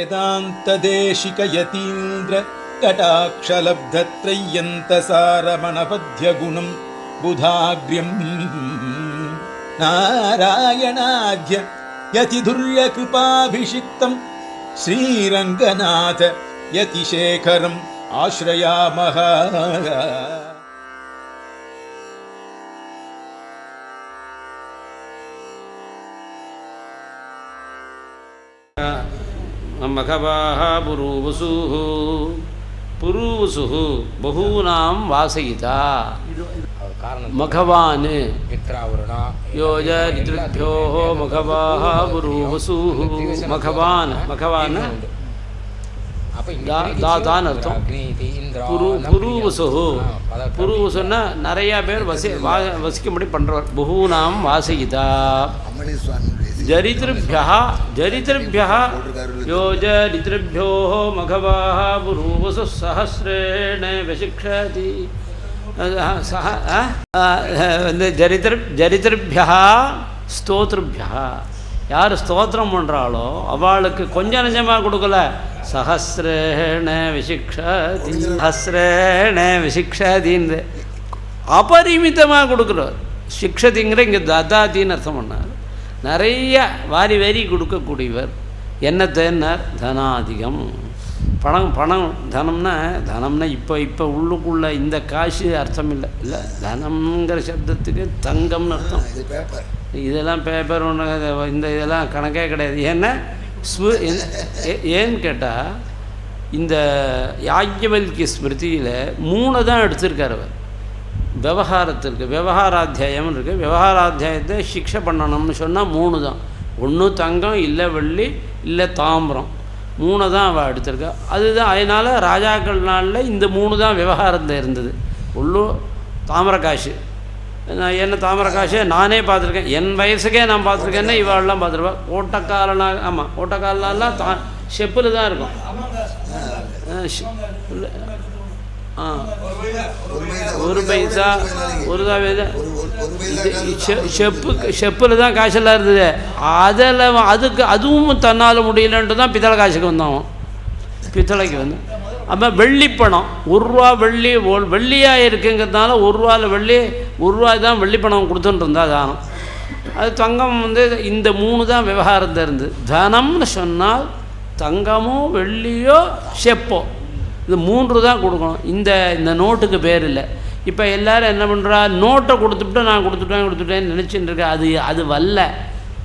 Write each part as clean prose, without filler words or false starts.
वेदान्तदेशिकयतीन्द्र कटाक्षलब्धत्रय्यन्तसारमनपद्यगुणं बुधाग्र्यं नारायणाद्य यतिधुर्यकृपाभिषिक्तं श्रीरङ्गनाथ यतिशेखरम् आश्रयामः। मघवाः पुरूवसुः बहूनां वासयिता मघवान् योज ऋतृभ्यो मघवाः पुरूवसुः मघवान् தான் அர்த்தம். புருவசுன்னா நிறையா பேர் வசிக்கும்படி பண்ணுறவர். பகூனாம் வாசயிதா ஜரித்ருभ्यः யோஜ ரித்ருभ्यो மघवाः புருவசு சஹஸ்ரேண விசிக்ஷதி. ஜரித்ருभ्यः ஸ்தோத்ருभ्यः யார் ஸ்தோத்திரம் பண்ணுறாளோ அவளுக்கு கொஞ்சம் நஞ்சமாக கொடுக்கல. சஹஸ்ரேண விசிக்ஷதின்னு அபரிமிதமாக கொடுக்குறார். சிக்ஷதிங்கிற இங்கே ததாத்தின்னு அர்த்தம் பண்ணார். நிறைய வாரி வாரி கொடுக்கக்கூடியவர். என்ன தேன்னார்? தனாதிகம். பணம் தனம்னா இப்போ உள்ளுக்குள்ள இந்த காசு அர்த்தம் இல்லை தனம்ங்கிற சப்தத்துக்கு தங்கம்னு அர்த்தம். இதெல்லாம் பேப்பர் ஒன்று இதெல்லாம் கணக்கே கிடையாது. ஏன்னு கேட்டால் இந்த யாஜ்ஞவல்கிய ஸ்மிருதியில் 3 தான் எடுத்திருக்கார் அவர். விவகாரத்திற்கு விவகாராத்தியாயம் இருக்குது. விவகாராத்தியாயத்தை சிக்ஷை பண்ணணும்னு சொன்னால் 3 தான். ஒன்று தங்கம், இல்லை வெள்ளி, இல்லை தாமிரம். 3 தான் அவள் எடுத்திருக்கா. அதுதான் அதனால் ராஜாக்கள் நாளில் இந்த 3 தான் விவகாரத்தில் இருந்தது. உள்ளூர் தாமிர காசு. நான் என்ன தாமிர காசு நானே பார்த்துருக்கேன். என் வயசுக்கே நான் பார்த்துருக்கேன்னா இவாளெலாம் பார்த்துருப்பேன். ஓட்டக்காலனாக ஆமாம் ஓட்டக்காலனாலாம் செப்பில் தான் இருக்கும். ஒரு பைசா செப்பில் தான் காசெல்லாம் இருந்தது. அதுவும் தன்னால் முடியலன்ட்டு தான் பித்தளை காசுக்கு வந்தோம். பித்தளைக்கு வந்து அப்போ வெள்ளிப்பணம் 1 ரூபா வெள்ளியாக இருக்குங்கிறதுனால 1 ரூபாவில் ₹1 தான் வெள்ளிப்பணம் கொடுத்துட்டு இருந்தா தானம். அது தங்கம் இந்த 3 தான் விவகாரத்தில் இருந்து. தனம்னு சொன்னால் தங்கமோ வெள்ளியோ செப்போ இது 3 தான் கொடுக்கணும். இந்த நோட்டுக்கு பேர் இல்லை. இப்போ எல்லோரும் என்ன பண்ணுறா, நோட்டை கொடுத்துட்டு நான் கொடுத்துட்டேன்னு நினச்சிட்டு இருக்கேன். அது வல்ல.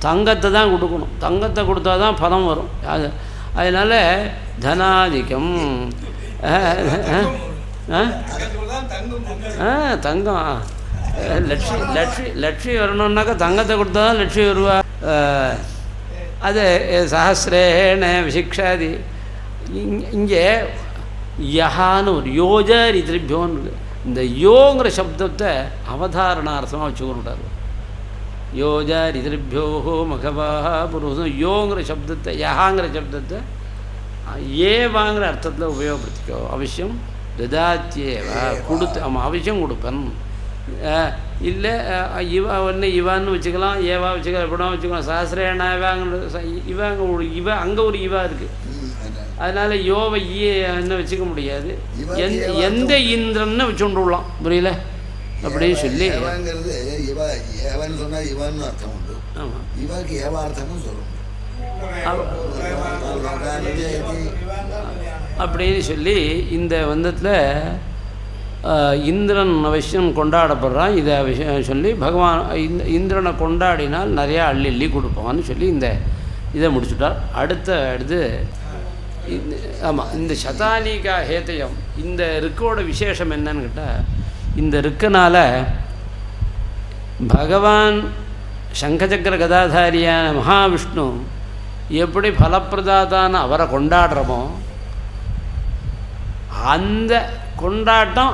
தங்கத்தை தான் கொடுக்கணும். தங்கத்தை கொடுத்தா தான் பணம் வரும். அதனால் தனாதிக்கம் தங்கம் லட்சுமி வரணுன்னாக்கா தங்கத்தை கொடுத்தா தான் லட்சுமி வருவா. அது சஹஸ்ரேண விசிக்ஷாதி. இங்கே யஹான்னு ஒரு யோஜ ரித்ருभ्योன்னு இந்த யோங்கிற சப்தத்தை அவதாரணார்த்தமாக வச்சுக்கொண்டார். யோஜ ரித்ருभ्यो மகவாः புருஷம் யோங்கிற சப்தத்தை யஹாங்கிற சப்தத்தை ஏவாங்கிற அர்த்தத்தில் உபயோகப்படுத்திக்கோ. அவசியம் ததாத்தியேவ கொடுத்து அவன் அவசியம் கொடுப்பன். இல்லை இவான்னு வச்சுக்கலாம், ஏவா வச்சுக்கலாம், எப்படினா வச்சுக்கலாம். சாஸ்திரேனா அங்கே ஒரு இவா இருக்குது. அதனால் யோவை என்ன வச்சுக்க முடியாது. எந்த இந்திரன்னு வச்சுட்டு விடலாம். புரியல அப்படின்னு சொல்லி அப்படின்னு சொல்லி இந்த வந்தத்தில் இந்திரன் அவசியம் கொண்டாடப்படுறான். இதை விஷயம் சொல்லி பகவான் இந்திரனை கொண்டாடினால் நிறையா அள்ளி கொடுப்பான்னு சொல்லி இதை முடிச்சுட்டார். அடுத்து ஆமாம் இந்த சதானிகா ஹேதயம் இந்த ரிக்கோட விசேஷம் என்னன்னு கேட்டால், இந்த ரிக்கனால் பகவான் சங்கசக்கர கதாதாரியான மகாவிஷ்ணு எப்படி பலப்பிரதாதான அவரை கொண்டாடுறோமோ அந்த கொண்டாட்டம்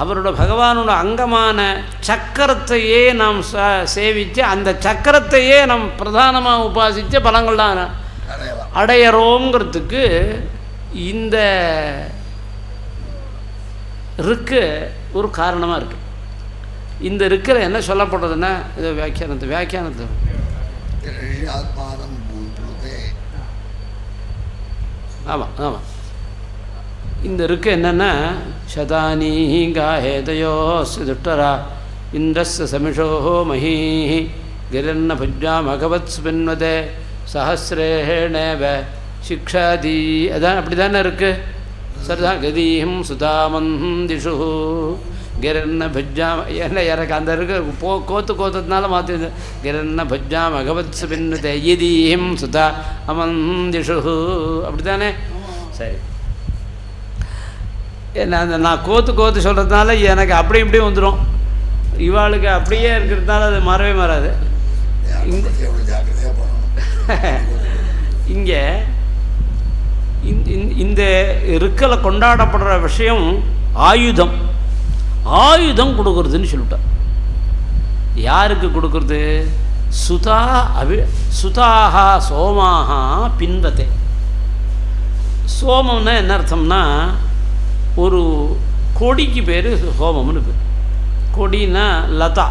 அவரோட பகவானோட அங்கமான சக்கரத்தையே நாம் சேவித்து அந்த சக்கரத்தையே நம் பிரதானமாக உபாசித்த பலங்கள் தான் அடையறோங்கிறதுக்கு இந்த ருக்கு ஒரு காரணமாக இருக்குது. இந்த ருக்கில் என்ன சொல்லப்படுறதுன்னா இது வியாக்கியானத்தை ஆமாம் ஆமாம். இந்த இருக்கு என்னென்னா சதானீ காஹேதயோ துட்டரா இந்திரஸ்ய சமிஷோ மஹீ கிரன்ன புஜ்ஜாமகவத் ஸ்பின்வதே சஹசிரேணேவ சிக்ஷாதி. அதான் அப்படி தானே இருக்குது. சரிதான். கதீஹம் சுதாமந்திஷு கிரன்ன புஜ்ஜாம என்ன எனக்கு அந்த இருக்கு கோத்ததுனால மாற்றி கிரன்ன புஜ்ஜாம் அகவத் ஸ்பின்வதே யதீஹம் சுதா அமந்திஷு அப்படி தானே. சரி. நான் கோத்து சொல்கிறதுனால எனக்கு அப்படி இப்படி வந்துடும். இவாளுக்கு அப்படியே இருக்கிறதுனால அது மாறவே மாறாது. இங்கே இந்த இருக்கலை கொண்டாடப்படுற விஷயம் ஆயுதம். ஆயுதம் கொடுக்கறதுன்னு சொல்லிட்டார். யாருக்கு கொடுக்கறது? சுதாஹா சோமாஹா பின்வதே. சோமம்னா என்ன அர்த்தம்னா ஒரு கொடிக்கு பேர் சோமம்னு பேர். கொடினா லதா.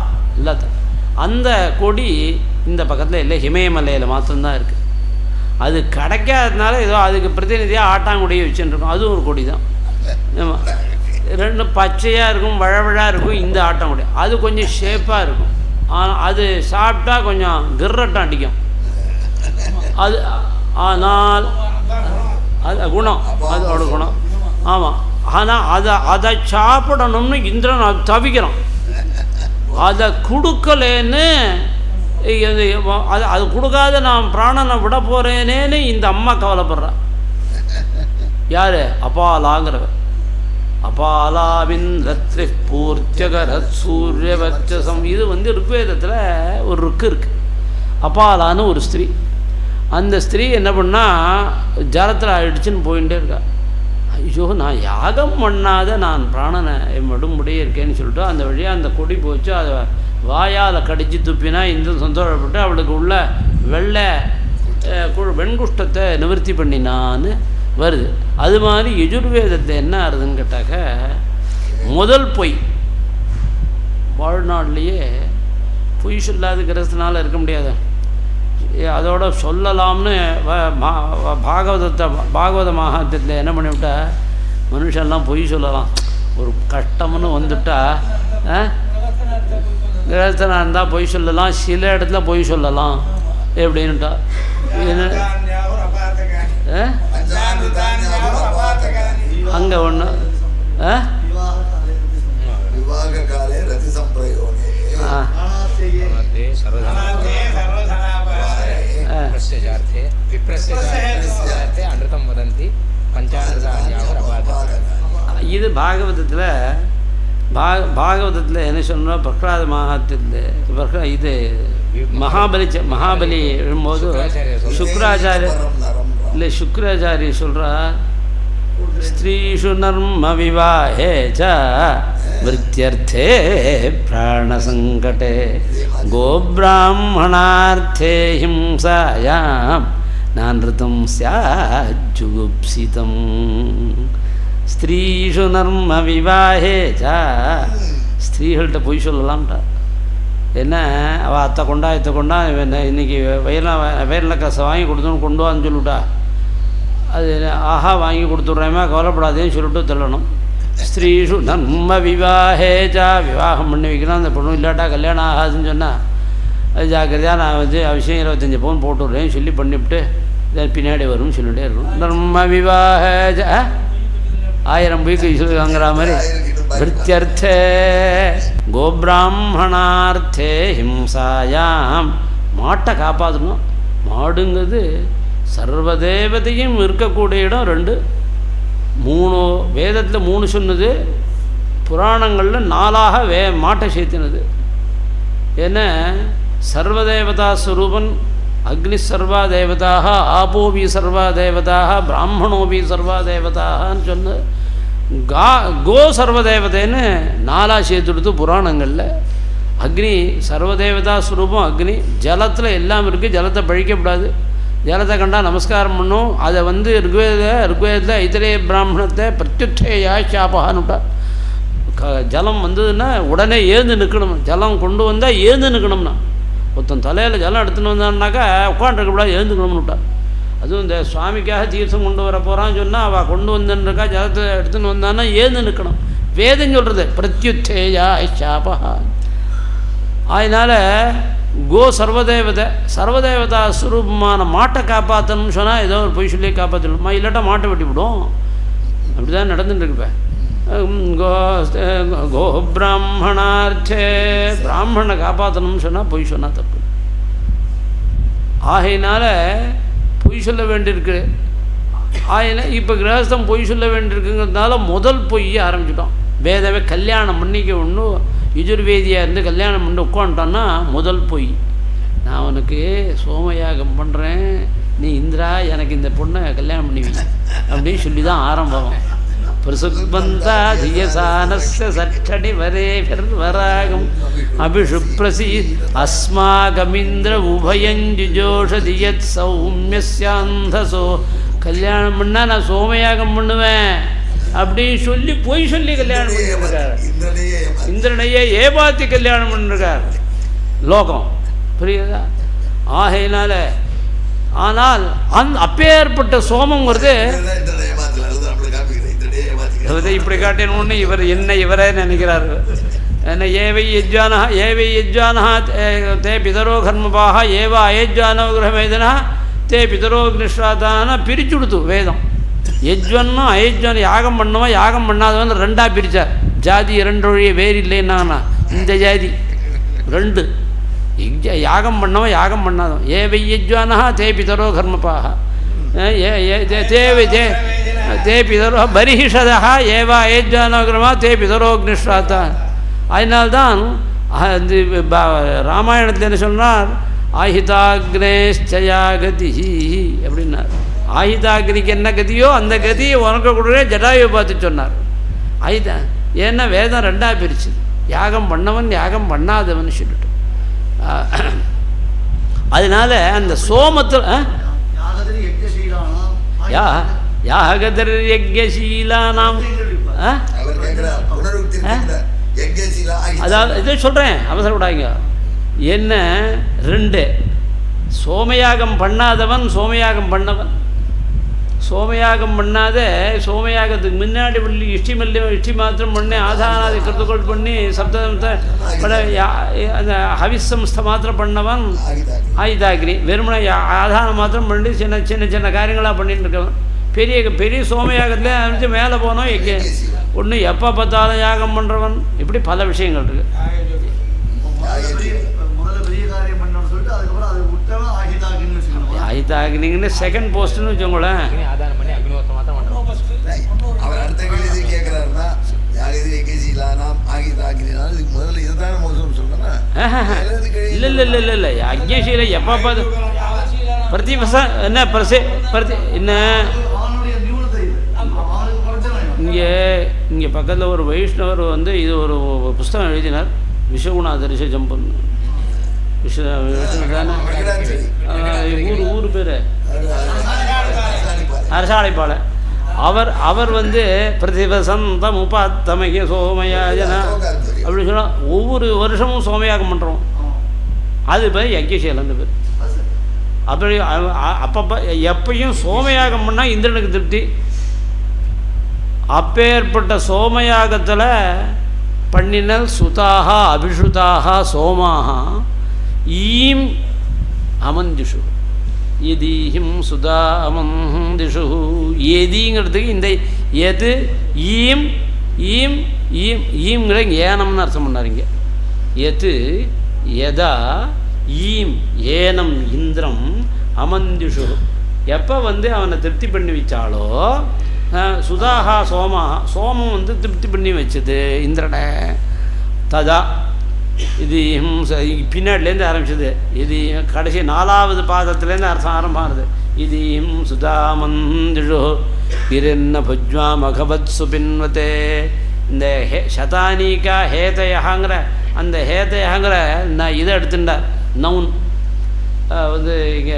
அந்த கொடி இந்த பக்கத்தில் இல்லை, இமயமலையில் மாத்திரம்தான் இருக்குது. அது கிடைக்காததுனால ஏதோ அதுக்கு பிரதிநிதியாக ஆட்டாங்குடியை வச்சுருக்கோம். அதுவும் ஒரு கொடி தான். ஆமாம். ரெண்டு பச்சையாக இருக்கும், வழவழாக இருக்கும். இந்த ஆட்டாங்குடி அது கொஞ்சம் ஷேப்பாக இருக்கும். ஆனால் அது சாப்பிட்டா கொஞ்சம் கிர்ரட்டம் அடிக்கும். அது ஆனால் அது குணம், அதோட குணம். ஆமாம். ஆனால் அதை சாப்பிடணும்னு இந்திரன் தவிக்கிறான். அதை கொடுக்கலேன்னு அது கொடுக்காத நான் பிராணனை விட போகிறேனேன்னு இந்த அம்மா கவலைப்படுறா. யார்? அபாலாங்கிறவர். அபாலாவின் ரத்ரி பூர்த்தியகரத் சூரியவச்சசம். இது ருக்வேதத்தில் ஒரு ருக்கு இருக்குது. அபாலான்னு ஒரு ஸ்திரீ. அந்த ஸ்திரீ என்ன பண்ணால் ஜலத்தில் அடிச்சுன்னு போயிட்டே இருக்கா. ஐயோ, நான் யாகம் பண்ணாத நான் பிராணனை மடுமுடியே இருக்கேன்னு சொல்லிட்டு அந்த வழியாக அந்த கொடி போச்சு. அதை வாயால் கடிச்சு துப்பினா இந்திரன் சந்தோஷப்பட்டு அவளுக்கு உள்ள வெள்ளை வெண்குஷ்டத்தை நிவர்த்தி பண்ணினான்னு வருது. அது மாதிரி யஜுர்வேதத்தில் என்ன ஆகுதுன்னு கேட்டாக்க, முதல் பொய் வாழ்நாள்லேயே பொய் சொல்லாத கிரகத்தினால இருக்க முடியாது. அதோட சொல்லலாம்னு பாகவத மகாத்தியத்தில் என்ன பண்ணிவிட்டா, மனுஷன்லாம் பொய் சொல்லலாம். ஒரு கஷ்டம்னு வந்துட்டா கிரகஸ்தனாக இருந்தால் பொய் சொல்லலாம், சில இடத்துல பொய் சொல்லலாம் எப்படின்ட்டா. அங்கே ஒன்று இது பாகவதத்தில் என்ன சொன்னால் பிரகலாத மகாத்தியத்தில் இது மகாபலி எழும்போது சுக்ராச்சாரிய சொல்கிறா, ஸ்திரீஷு நர்ம விவாஹே ச விருத்தியர்த்தே பிராணசங்கடே கோபிராமணார்த்தே ஹிம்சாயாம் நான்ருதம் ஸ்யாஜுகுப்சிதம். ஸ்திரீஷு நர்ம விவாஹே ச. ஸ்திரீகள்கிட்ட பொய் சொல்லலாம்டா. என்ன அவள் அத்தை கொண்டா இன்றைக்கி வயலில் காசை வாங்கி கொடுத்தோன்னு கொண்டு வான்னு சொல்லிவிட்டா. அது ஆஹா வாங்கி கொடுத்துட்றேமா கவலைப்படாதேன்னு சொல்லிட்டு தள்ளணும். ஸ்திரீஷு நர்ம விவாஹே ச. விவாகம் பண்ணி வைக்கணும். அந்த பொண்ணு இல்லாட்டா கல்யாணம் ஆகாதுன்னு சொன்னால் அது ஜாக்கிரதையாக நான் அவசியம் 25 பவுன் போட்டு விட்றேன்னு சொல்லி பண்ணிவிட்டு பின்னாடி வரும்னு சொல்லிகிட்டே இருக்கணும். நர்ம விவாஹே ச 1000 பொய்க்கு வாங்குற மாதிரி. விருத்தியர்த்தே கோபிராமணார்த்தே ஹிம்சாயாம். மாட்டை காப்பாற்றணும். மாடுங்கிறது சர்வதேவதையும் இருக்கக்கூடிய இடம். 2 3 வேதத்தில் 3 சொன்னது, புராணங்களில் 4ஆக மாட்டை சேர்த்தினது. ஏன்னா சர்வதேவதா ஸ்வரூபன் அக்னி சர்வா தேவதாக, ஆபோவி சர்வா தேவதாக, பிராமணோபி சர்வா தேவதான்னு சொன்ன கோ சர்வதேவதைன்னு 4ஆக சேர்த்துடுத்து புராணங்களில். அக்னி சர்வதேவதா ஸ்வரூபம் அக்னி. ஜலத்தில் எல்லாம் இருக்குது. ஜலத்தை பழிக்கப்படாது. ஜலத்தை கண்டால் நமஸ்காரம் பண்ணும். அதை ருக்வேதத்தில் ஐத்திரேய பிராமணத்தை பிரத்யுத்தேயா சாபகான்னுட்டா. ஜலம் வந்ததுன்னா உடனே ஏந்து நிற்கணும். ஜலம் கொண்டு வந்தால் ஏந்து நிற்கணும்னா, ஒருத்தன் தலையில் ஜலம் எடுத்துன்னு வந்தான்னாக்கா உட்காந்துருக்கப்படாது, எழுந்துக்கணும்னு விட்டா. அதுவும் இந்த சுவாமிக்காக தீர்த்தம் கொண்டு வர போகிறான்னு சொன்னால் அவள் கொண்டு வந்துருக்கா ஜலத்தை எடுத்துன்னு வந்தான்னா ஏந்து நிற்கணும். வேதம் சொல்கிறது பிரத்யுத்தேயா சாபா. அதனால் கோ சர்வதேவதா ஸ்வரூபமான மாட்டை காப்பாற்றணும்னு சொன்னால் ஏதோ ஒரு பொய் சொல்லி காப்பாற்றணுமா, இல்லாட்டா மாட்டை வெட்டி விடும். அப்படி தான் நடந்துட்டுருக்குப்பேன். கோ பிராமணார்த்தே, பிராமணனை காப்பாற்றணும்னு சொன்னால் பொய் சொன்னால் தப்பு. ஆகையினால பொய் சொல்ல வேண்டியிருக்கு. இப்போ கிரகஸ்தம் பொய் சொல்ல வேண்டியிருக்குங்கிறதுனால முதல் பொய் ஆரம்பிச்சிட்டோம். வேதவே கல்யாணம் பண்ணிக்க ஒன்றும் யஜுர்வேதியாக இருந்து கல்யாணம் பண்ணி உட்காந்துட்டோன்னா முதல் பொய். நான் உனக்கு சோமயாகம் பண்ணுறேன், நீ இந்திரா எனக்கு இந்த பொண்ணை கல்யாணம் பண்ணுவீங்க அப்படின்னு சொல்லி தான் ஆரம்பம். பிரசுக்பந்தா தியசானஸ்ய சட்டடி வரே வராகம் அபிஷுப்ரசி அஸ்மாகமிந்திர உபயஞ்சுஜோஷதியத் சௌமியஸ்யாந்தசோ. கல்யாணம் பண்ணால் நான் சோமயாகம் பண்ணுவேன் அப்படின்னு சொல்லி பொய் சொல்லி கல்யாணம் பண்ணிருக்கார். இந்திரனையே ஏமாத்தி கல்யாணம் பண்ணிருக்கார் லோகம், புரியுதா? ஆகையினால ஆனால் அப்பேற்பட்ட சோமங்கிறது இப்படி காட்டினோன்னு இவரே நினைக்கிறார். என்ன ஏவை யஜ்வானா தே பிதரோ கர்மபாக ஏவ அயஜ்வானோ கிரகமேதனா தே பிதரோ நிஷ்டாதான பிரிச்சு கொடுத்து வேதம். யஜ்வனும் அயஜ்வன் யாகம் பண்ணுவான், யாகம் பண்ணாதவன் ரெண்டாக பிரித்தார். ஜாதி இரண்டொழிய வேறு இல்லைன்னா இந்த ஜாதி ரெண்டு, யாகம் பண்ணவன் யாகம் பண்ணாதவன். ஏவை யஜ்வானா தே பிதரோ கர்மபாக தே பிதரோ பரிஹிஷதா ஏவா அயஜ்வானோகிரமா தே பிதரோக்னிஷ்டாத்தான். அதனால்தான் ராமாயணத்தில் என்ன சொன்னார், ஆஹிதாக்னேஷ்சயா கதி அப்படின்னார். ஆஹிதாக்னிக்கு என்ன கதியோ அந்த கதியை உனக்கு கொடுக்குற ஜடாயுவை பார்த்து சொன்னார். ஆயுதம் ஏன்னா வேதம் ரெண்டாக பிரிச்சு, யாகம் பண்ணவன் யாகம் பண்ணாதவன் சொல்லிட்டு. அதனால அந்த சோமத்தில் யாகதர்யஜ்ஞசீலானாம், அதாவது இதை சொல்கிறேன் அவசரப்படாங்க. என்ன ரெண்டு, சோமயாகம் பண்ணாதவன் சோமயாகம் பண்ணவன். சோமயாகம் பண்ணாத சோமயாகத்துக்கு முன்னாடி பண்ணி இஷ்டி மாத்திரம் பண்ணி ஆதானாதி கருத்துக்கள் பண்ணி சப்தத்தை அந்த ஹவிசம்ஸ்தை மாத்திரம் பண்ணவன் ஆயுதாகிரி. வெறுமனை ஆதானம் மாத்திரம் பண்ணி சின்ன சின்ன சின்ன காரியங்களாக பண்ணிட்டு இருக்கவன். பெரிய பெரிய சோமயாகத்தில் அனுப்பிச்சு மேலே போனோம். ஒன்று எப்போ பார்த்தாலும் யாகம் பண்ணுறவன். இப்படி பல விஷயங்கள் இருக்குது. ஆயுதாகினிங்கன்னு செகண்ட் போஸ்ட்னு வச்சுக்கோங்களேன். இல்லை அக்ஞசீல எப்போ பார்த்து பிரதிபசா என்ன பிரதி என்ன இங்கே பக்கத்தில் ஒரு வைஷ்ணவர் வந்து இது ஒரு புஸ்தகம் எழுதினார், விஸ்வகுணாதரிச ஜம்பன். தானே ஊர் பேர் அரசாலைப்பாளை. அவர் வந்து பிரதிபசந்தம் உபாத்தமய சோமயாஜனா அப்படின்னு சொன்னால் ஒவ்வொரு வருஷமும் சோமயாகம் பண்ணுறோம். அது பேர் யஜ்ஞசீலன்னு பேர். அப்படி அப்பப்போ எப்பயும் சோமயாகம் பண்ணால் இந்திரனுக்கு திருப்தி. அப்பேற்பட்ட சோமயாகத்தில் பண்ணினல் சுதாக அபிஷுதாக சோமாக ஈம் அமந்திஷு எதீஹிம் சுதா அமந்திஷு. எதிங்கிறதுக்கு இந்த எது ஈம் ஈம் ஈம் ஈம்ங்கிற ஏனம்னு அர்த்தம் பண்ணாருங்க. எது எதா ஈம் ஏனம் இந்திரம் அமந்திஷு எப்போ வந்து அவனை திருப்தி பண்ணி வச்சாலோ சுதாகா சோமாக சோமம் வந்து திருப்தி பண்ணி வச்சது இந்திரனை. ததா இது பின்னாடிலேருந்து ஆரம்பிச்சது. இது கடைசி 4வது பாதத்துலேருந்து அர்த்தம் ஆரம்பமானது. இது சுதாமந்திஷு கிரன்ன புஜ்வா மகவத் சுபின்வத்தே. இந்த சதானிகா ஹேதயகாங்கிற அந்த ஹேதயகாங்கிற நான் இதை எடுத்துட்டார். நவுன் வந்து இங்கே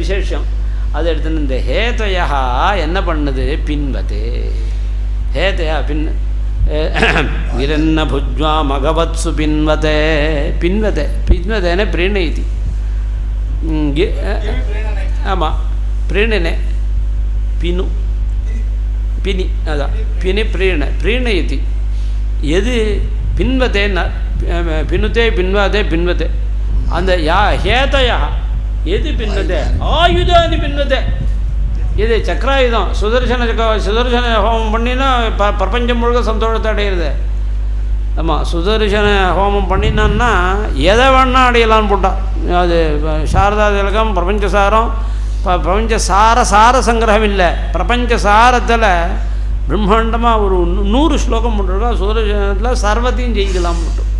விசேஷம் அதை எடுத்துன்னு இந்த ஹேதயா என்ன பண்ணுது பின்வதே. ஹேதயா பின் கிரன்ன புஜ்வா மகவத்சு பின்வதே பின்வதேன பிரீணயதி. ஆமாம் பிரீணனே பினு பினி அதான் பினி பிரீணயதி எது பின்வதேன்னா பின்னுத்தே பின்வாதே பின்வதே அந்த ஹேதயா எது பின்வதே ஆயுதானி பின்வதே இது சக்கராயுதம் சுதர்சன ஹோமம் பண்ணினா பிரபஞ்சம் முழுக்க சந்தோஷத்தை அடையிறது. ஆமாம் சுதர்சன ஹோமம் பண்ணினான்னா எதை வேணா அடையலான்னு போட்டான். அது சாரதா திலகம் பிரபஞ்சசாரம் பிரபஞ்சசார சங்கிரகம் இல்லை, பிரபஞ்சசாரத்தில் பிரம்மாண்டமாக ஒரு 100 ஸ்லோகம் போட்டிருக்கா. சுதர்சனத்தில் சர்வத்தையும் ஜெயிக்கலாம் மட்டும்.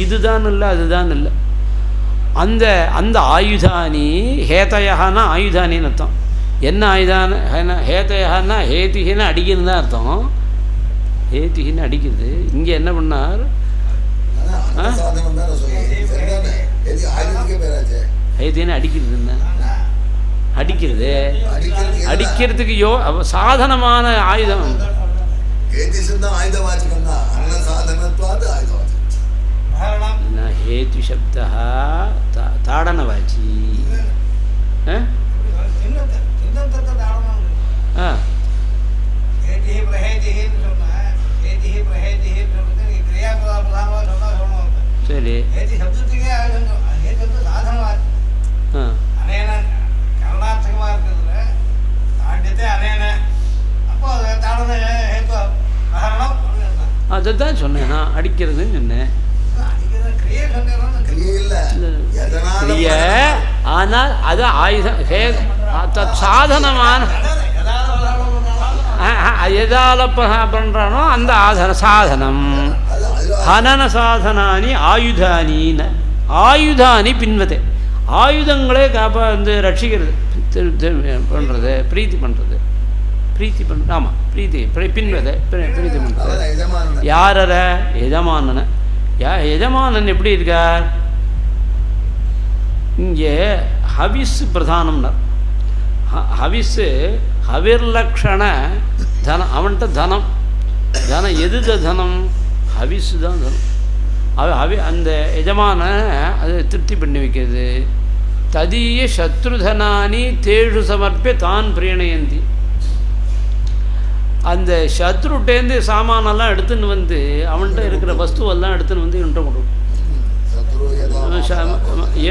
இதுதான் இல்லை அதுதான் இல்லை. அந்த ஆயுதானி ஹேதயானா ஆயுதானின்னு அர்த்தம். என்ன ஆயுதான ஹேதயானா ஹேதின்னு அடிக்கிறது தான் அர்த்தம். ஹேதின்னு அடிக்கிறது. இங்கே என்ன பண்ணார் ஹேதின்னு அடிக்கிறதுன்னா அடிக்கிறதுக்கு சாதனமான ஆயுதம். हेतु शब्द ताड़नवाची சரி அதுதான் சொன்னேன் நான் அடிக்கிறதுன்னு சொன்னேன். கிரியை ஆனால் அது ஆயுதம் சாதனமான எதால பண்ணுறானோ அந்த சாதனம். ஹனன சாதனானி ஆயுதானின்னு ஆயுதானி பின்வதே ஆயுதங்களே ரட்சிக்கிறது பண்ணுறது பிரீத்தி பண்ணுறது ஆமாம் பிரீத்தி பின்வதை பிரீத்தி பண்ணுறது. யாரற எஜமானனை எஜமானன் எப்படி இருக்கார்? இங்கே ஹவிஸ் பிரதானம்னார். ஹவிஸு ஹவிர்லக்ஷண தனம். அவன்கிட்ட தனம் எது தனம்? ஹவிஸு தான் தனம். அந்த எஜமான அதை திருப்தி பண்ணி வைக்கிறது. ததீய சத்ருதனானி தேஷு சமர்ப்பிய தான் பிரீணயந்தி. அந்த சத்ருட்டேந்து சாமானெல்லாம் எடுத்துன்னு வந்து அவன்கிட்ட இருக்கிற வஸ்துவெல்லாம் எடுத்துன்னு வந்து இவன்கிட்ட கொடுக்கும்.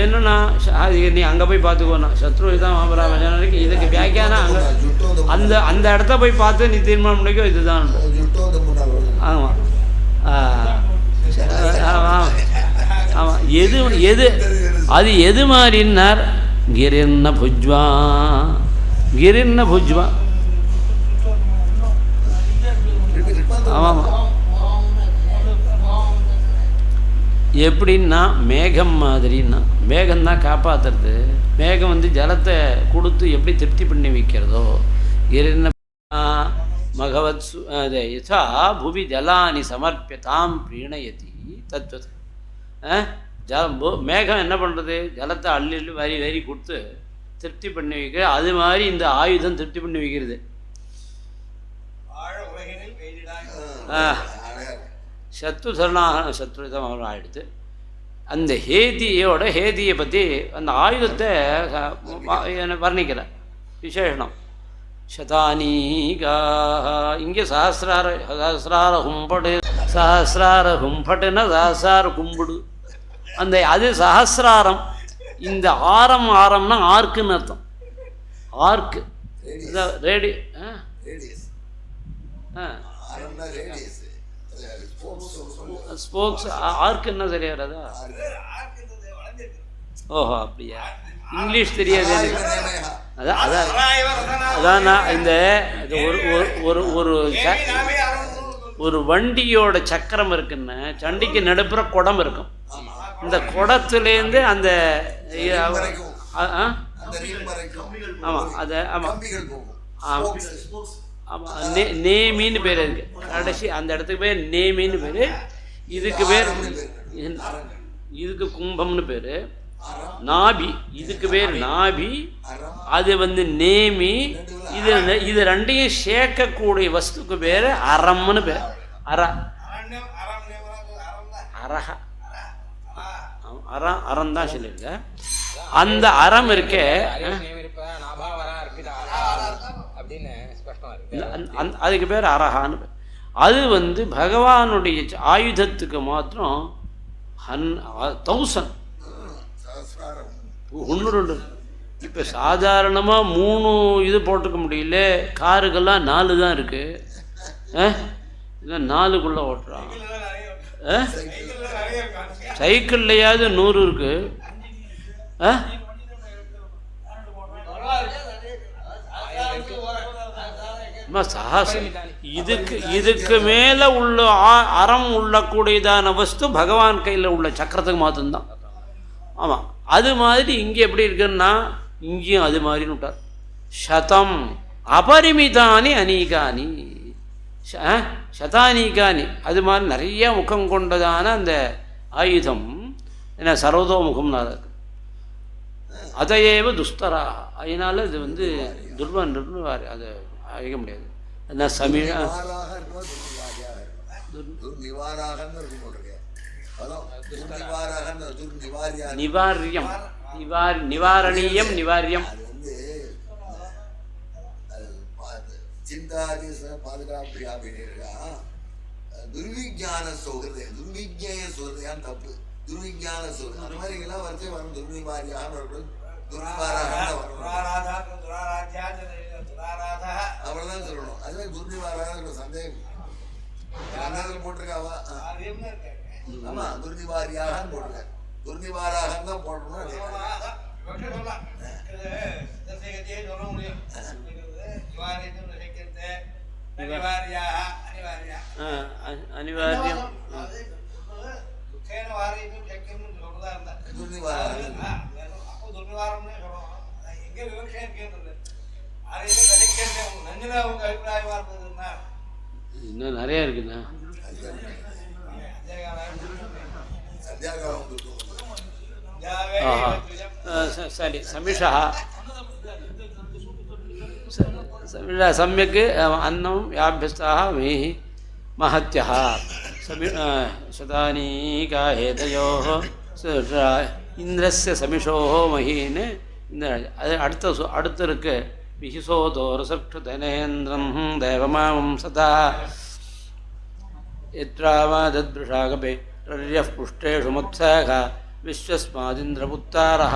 ஏன்னா நீ அங்கே போய் பார்த்துக்கோண்ணா சத்ரு தான் மாமராமஜானிக்கு இதுக்கு வியாக்கியானா அங்கே அந்த இடத்த போய் பார்த்து நீ தீர்மானம் பண்ணிக்கோ இதுதான். ஆமாம் ஆமாம் எது அது எது மாதிரின்னார்? கிரிர்ன புஜ்வா ஆமாம் எப்படின்னா மேகம் மாதிரின்னா மேகம்தான் காப்பாற்றுறது. மேகம் வந்து ஜலத்தை கொடுத்து எப்படி திருப்தி பண்ணி வைக்கிறதோ கிரிர்ன மகவத் யதா புவி ஜலானி சமர்ப்பியதாம் பிரீணயதி தத்வத். மேகம் என்ன பண்ணுறது? ஜலத்தை அள்ளி வரி கொடுத்து திருப்தி பண்ணி வைக்கிற. அது மாதிரி இந்த ஆயுதம் திருப்தி பண்ணி வைக்கிறது. சத்ருதம் அவர் ஆயிடுத்து. அந்த ஹேதியை பற்றி அந்த ஆயுதத்தை வர்ணிக்கல விசேஷனம். சதானீகாக இங்கே சஹசிரார கும்பட்டுன்னா சஹசிரார கும்பிடு. அந்த அது சஹசிராரம். இந்த ஆரம்னா ஆர்க்குன்னு அர்த்தம். ஆர்க்கு ஸ்போக்ஸ் ஆர்க்கு என்ன சரியா வராதா? ஓஹோ அப்படியா? இங்கிலீஷ் தெரியாது எனக்கு. அதான் நான் இந்த ஒரு வண்டியோட சக்கரம் இருக்குன்னு சண்டிக்கு நடுப்புற குடம் இருக்கும். இந்த குடத்துலேருந்து அந்த ஆமாம் அது ஆமாம் ஆமாம் நேமின்னு பேர் இருக்கு. கடைசி அந்த இடத்துக்கு பேர் நேமின்னு பேர். இதுக்கு பேர் இதுக்கு கும்பம்னு பேர். நாபி இதுக்கு பேர் நாபி. அது வந்து நேமி. இது ரெண்டையும் சேர்க்கக்கூடிய வஸ்துக்கு பேர் அரம்னு பேர். அரஹா அறம் தான் சொல்லியிருக்க. அந்த அறம் இருக்கே அதுக்கு பேர் அரஹான்னு பேர். அது பகவானுடைய ஆயுதத்துக்கு மாத்திரம் 1000 1 2. இப்போ சாதாரணமாக 3 இது போட்டுக்க முடியல, காருக்கெல்லாம் 4 தான் இருக்குது. இல்லை 4க்குள்ளே ஓட்டுறான். சைக்கிள்லையாவது 100 இருக்குது. சாகசம் இதுக்கு மேலே உள்ள அறம் உள்ளக்கூடியதான வஸ்து பகவான் கையில் உள்ள சக்கரத்துக்கு மாத்திரம்தான். ஆமாம், அது மாதிரி இங்கே எப்படி இருக்குன்னா இங்கேயும் அது மாதிரின்னு விட்டார். சதம் அபரிமிதானி அநீகானி சதானீகானி, அது மாதிரி நிறைய முகம் கொண்டதான அந்த ஆயுதம் என்ன சர்வதோமுகம்னா இருக்கு. அதையேவ துஸ்தரா, அதனால இது துர்வார் அதை அழிக்க முடியாது. என்ன சமீழ நிவாரியம் நிவாரணீயம் நிவாரியம் துர்விஜான சொல்றது துர்விஜய சொல்றதையான் தப்பு. துர்விஜான சொல்றது அந்த மாதிரி எல்லாம் வரைச்சே வரும். துர்நிவாரியாக வரணும், துர்நிவாராக அவ்வளவுதான் சொல்லணும். அதுவே துர்நிவாராக சந்தேகம் போட்டிருக்காவா? ஆமா, துர்நிவாரியாக போட்டிருக்க. துர்நிவாராக தான் போடணும். அனிவாரியம் இன்னும் நிறைய இருக்குண்ணா. சரி, சமிஷா சமயக் அன்னம் யாபியஸ்தாக மேஹி மஹத்யः சதானீகா ஹேதயோः இந்திரஸ்ய சமிஷோः மஹீன்னு. இந்த அது அடுத்து இருக்கு. விஹிசோதோரசக்ஷுதனேந்திரம் தேவமாம் சதா யத்ராமாதத்ருஷாகபே ரர்யः புஷ்டேஷு மத்ஸாகா விஸ்வஸ்மாதிந்திரபுத்தாரः.